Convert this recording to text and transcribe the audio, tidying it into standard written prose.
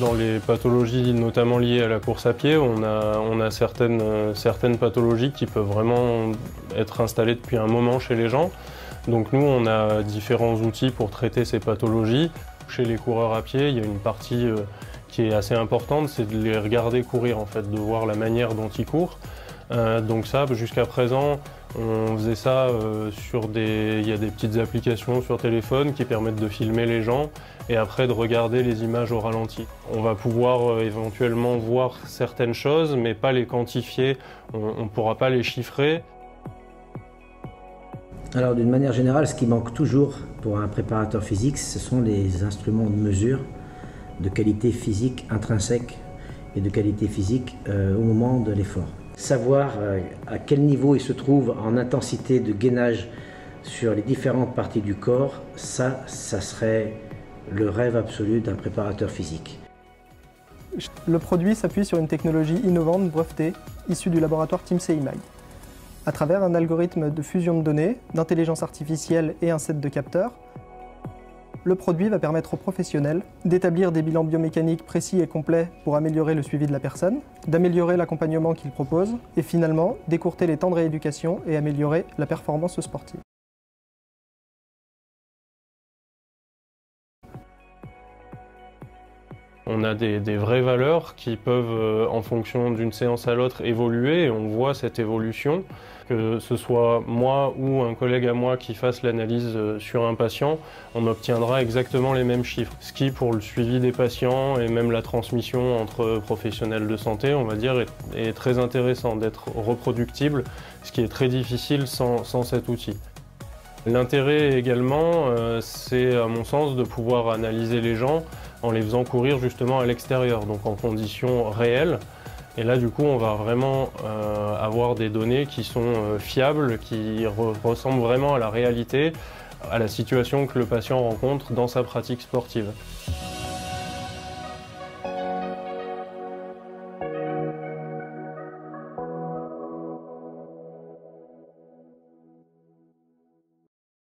Dans les pathologies notamment liées à la course à pied, on a certaines pathologies qui peuvent vraiment être installées depuis un moment chez les gens. Donc nous, on a différents outils pour traiter ces pathologies. Chez les coureurs à pied, il y a une partie qui est assez importante, c'est de les regarder courir en fait, de voir la manière dont ils courent. Donc ça, jusqu'à présent, on faisait ça il y a des petites applications sur téléphone qui permettent de filmer les gens et après de regarder les images au ralenti. On va pouvoir éventuellement voir certaines choses, mais pas les quantifier, on ne pourra pas les chiffrer. Alors d'une manière générale, ce qui manque toujours pour un préparateur physique, ce sont les instruments de mesure de qualité physique intrinsèque et de qualité physique au moment de l'effort. Savoir à quel niveau il se trouve en intensité de gainage sur les différentes parties du corps, ça serait le rêve absolu d'un préparateur physique. Le produit s'appuie sur une technologie innovante brevetée issue du laboratoire Team CIMAG. À travers un algorithme de fusion de données, d'intelligence artificielle et un set de capteurs, le produit va permettre aux professionnels d'établir des bilans biomécaniques précis et complets pour améliorer le suivi de la personne, d'améliorer l'accompagnement qu'il propose et finalement d'écourter les temps de rééducation et améliorer la performance sportive. On a des vraies valeurs qui peuvent, en fonction d'une séance à l'autre, évoluer et on voit cette évolution. Que ce soit moi ou un collègue à moi qui fasse l'analyse sur un patient, on obtiendra exactement les mêmes chiffres. Ce qui, pour le suivi des patients et même la transmission entre professionnels de santé, on va dire, est très intéressant d'être reproductible, ce qui est très difficile sans cet outil. L'intérêt également, c'est à mon sens de pouvoir analyser les gens en les faisant courir justement à l'extérieur, donc en conditions réelles. Et là, du coup, on va vraiment avoir des données qui sont fiables, qui ressemblent vraiment à la réalité, à la situation que le patient rencontre dans sa pratique sportive.